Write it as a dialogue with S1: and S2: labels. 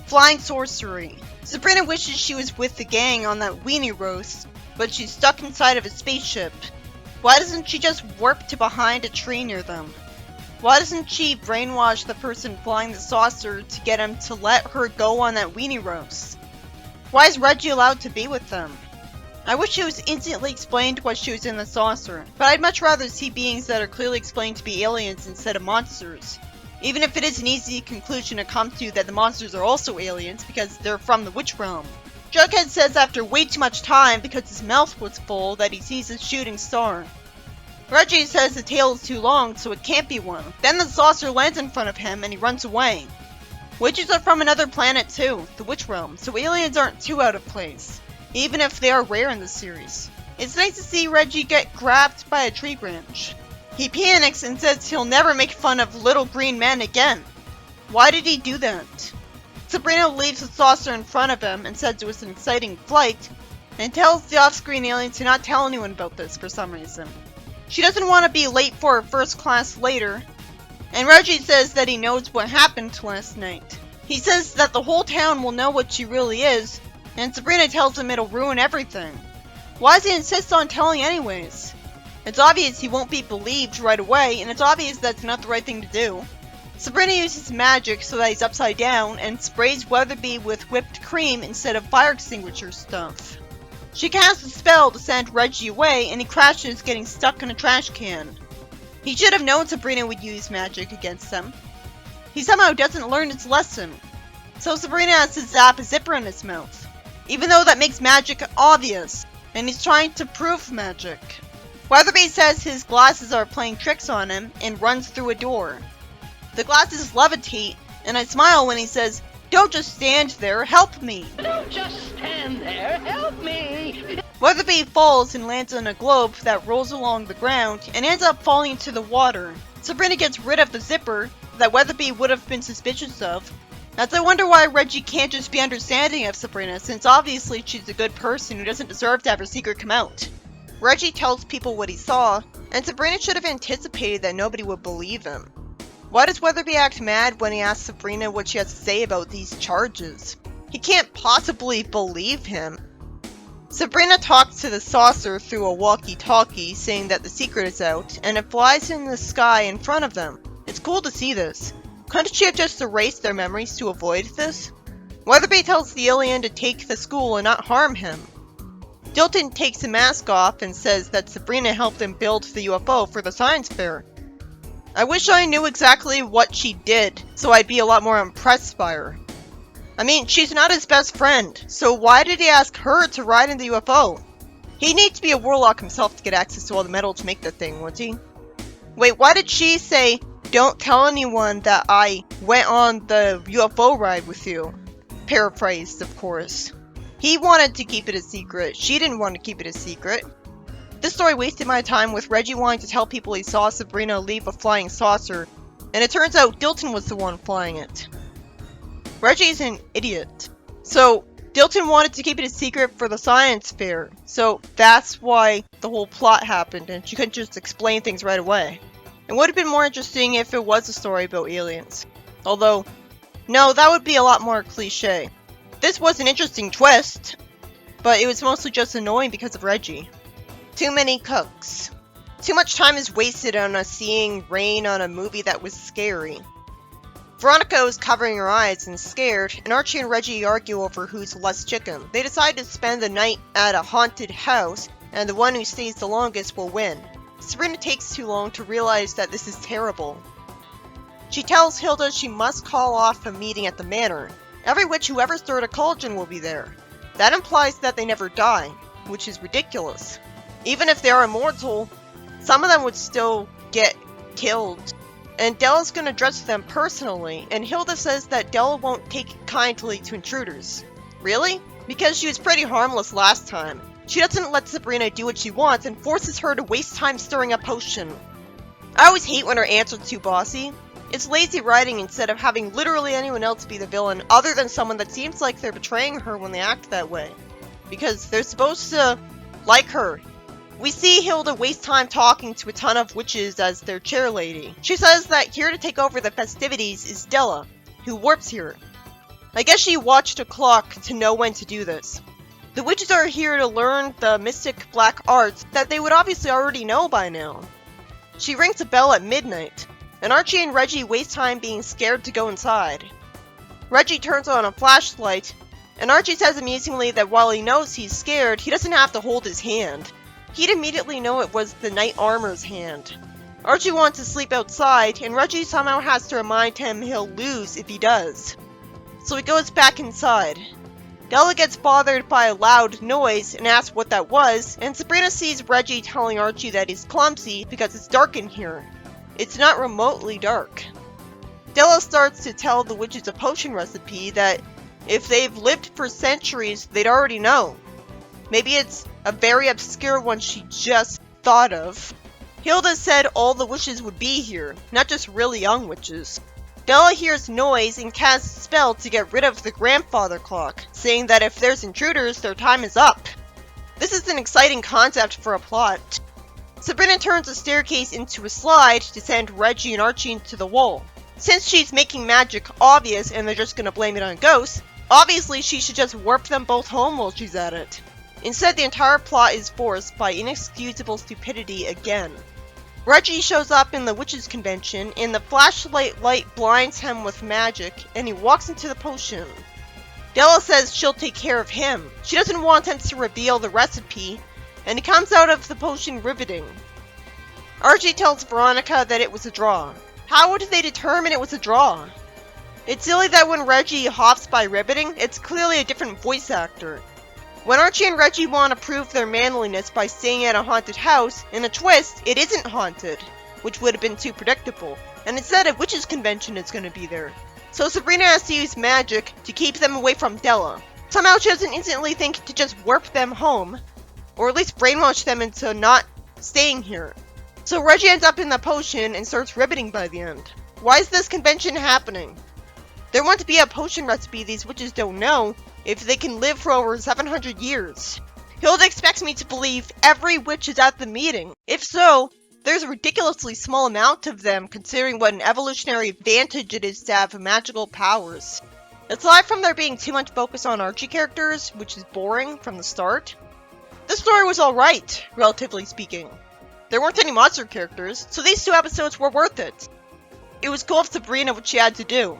S1: Flying sorcery. Sabrina wishes she was with the gang on that weenie roast, but she's stuck inside of a spaceship. Why doesn't she just warp to behind a tree near them? Why doesn't she brainwash the person flying the saucer to get him to let her go on that weenie roast? Why is Reggie allowed to be with them? I wish it was instantly explained why she was in the saucer, but I'd much rather see beings that are clearly explained to be aliens instead of monsters. Even if it is an easy conclusion to come to that the monsters are also aliens because they're from the witch realm. Jughead says after way too much time because his mouth was full that he sees a shooting star. Reggie says the tail is too long so it can't be one. Then the saucer lands in front of him and he runs away. Witches are from another planet too, the witch realm, so aliens aren't too out of place, even if they are rare in the series. It's nice to see Reggie get grabbed by a tree branch. He panics and says he'll never make fun of little green men again. Why did he do that? Sabrina leaves the saucer in front of him and says it was an exciting flight, and tells the off-screen alien to not tell anyone about this for some reason. She doesn't want to be late for her first class later, and Reggie says that he knows what happened last night. He says that the whole town will know what she really is, and Sabrina tells him it'll ruin everything. Why does he insist on telling anyways? It's obvious he won't be believed right away, and it's obvious that's not the right thing to do. Sabrina uses magic so that he's upside down, and sprays Weatherby with whipped cream instead of fire extinguisher stuff. She casts a spell to send Reggie away, and he crashes, getting stuck in a trash can. He should have known Sabrina would use magic against them. He somehow doesn't learn his lesson, so Sabrina has to zap a zipper in his mouth, even though that makes magic obvious, and he's trying to prove magic. Weatherby says his glasses are playing tricks on him and runs through a door. The glasses levitate, and I smile when he says, "Don't just stand there, help me!"
S2: Don't just stand there, help me!
S1: Weatherby falls and lands on a globe that rolls along the ground and ends up falling into the water. Sabrina gets rid of the zipper that Weatherby would have been suspicious of, as I wonder why Reggie can't just be understanding of Sabrina, since obviously she's a good person who doesn't deserve to have her secret come out. Reggie tells people what he saw, and Sabrina should have anticipated that nobody would believe him. Why does Weatherby act mad when he asks Sabrina what she has to say about these charges? He can't possibly believe him. Sabrina talks to the saucer through a walkie-talkie, saying that the secret is out, and it flies in the sky in front of them. It's cool to see this. Couldn't she have just erased their memories to avoid this? Weatherby tells the alien to take the school and not harm him. Dilton takes the mask off and says that Sabrina helped him build the UFO for the science fair. I wish I knew exactly what she did, so I'd be a lot more impressed by her. I mean, she's not his best friend, so why did he ask her to ride in the UFO? He'd need to be a warlock himself to get access to all the metal to make the thing, wouldn't he? Wait, why did she say, "Don't tell anyone that I went on the UFO ride with you"? Paraphrased, of course. He wanted to keep it a secret. She didn't want to keep it a secret. This story wasted my time with Reggie wanting to tell people he saw Sabrina leave a flying saucer, and it turns out Dilton was the one flying it. Reggie's an idiot. So, Dilton wanted to keep it a secret for the science fair, so that's why the whole plot happened, and she couldn't just explain things right away. It would have been more interesting if it was a story about aliens. Although, no, that would be a lot more cliche. This was an interesting twist, but it was mostly just annoying because of Reggie. Too many cooks. Too much time is wasted on us seeing rain on a movie that was scary. Veronica was covering her eyes and scared, and Archie and Reggie argue over who's less chicken. They decide to spend the night at a haunted house, and the one who stays the longest will win. Sabrina takes too long to realize that this is terrible. She tells Hilda she must call off a meeting at the manor. Every witch who ever stirred a cauldron will be there. That implies that they never die, which is ridiculous. Even if they are immortal, some of them would still get killed. And Della's gonna address them personally, and Hilda says that Della won't take kindly to intruders. Really? Because she was pretty harmless last time. She doesn't let Sabrina do what she wants and forces her to waste time stirring a potion. I always hate when her answer's too bossy. It's lazy writing instead of having literally anyone else be the villain other than someone that seems like they're betraying her when they act that way. Because they're supposed to like her. We see Hilda waste time talking to a ton of witches as their chair lady. She says that here to take over the festivities is Della, who warps here. I guess she watched a clock to know when to do this. The witches are here to learn the mystic black arts that they would obviously already know by now. She rings a bell at midnight, and Archie and Reggie waste time being scared to go inside. Reggie turns on a flashlight, and Archie says amusingly that while he knows he's scared, he doesn't have to hold his hand. He'd immediately know it was the knight armor's hand. Archie wants to sleep outside, and Reggie somehow has to remind him he'll lose if he does. So he goes back inside. Della gets bothered by a loud noise and asks what that was, and Sabrina sees Reggie telling Archie that he's clumsy because it's dark in here. It's not remotely dark. Della starts to tell the witches a potion recipe that if they've lived for centuries, they'd already know. Maybe it's a very obscure one she just thought of. Hilda said all the witches would be here, not just really young witches. Della hears noise and casts a spell to get rid of the grandfather clock, saying that if there's intruders, their time is up. This is an exciting concept for a plot. Sabrina turns the staircase into a slide to send Reggie and Archie into the wall. Since she's making magic obvious and they're just gonna blame it on ghosts, obviously she should just warp them both home while she's at it. Instead, the entire plot is forced by inexcusable stupidity again. Reggie shows up in the witches' convention, and the flashlight light blinds him with magic, and he walks into the potion. Della says she'll take care of him. She doesn't want him to reveal the recipe, and he comes out of the potion riveting. Archie tells Veronica that it was a draw. How would they determine it was a draw? It's silly that when Reggie hops by riveting, it's clearly a different voice actor. When Archie and Reggie want to prove their manliness by staying at a haunted house, in a twist, it isn't haunted, which would have been too predictable, and instead a witches' convention is going to be there. So Sabrina has to use magic to keep them away from Della. Somehow she doesn't instantly think to just warp them home, or at least brainwash them into not staying here. So Reggie ends up in the potion and starts riveting by the end. Why is this convention happening? There wants to be a potion recipe these witches don't know, if they can live for over 700 years. Hilda expects me to believe every witch is at the meeting. If so, there's a ridiculously small amount of them considering what an evolutionary advantage it is to have magical powers. Aside from there being too much focus on Archie characters, which is boring from the start, the story was alright, relatively speaking. There weren't any monster characters, so these 2 episodes were worth it. It was cool of Sabrina what she had to do.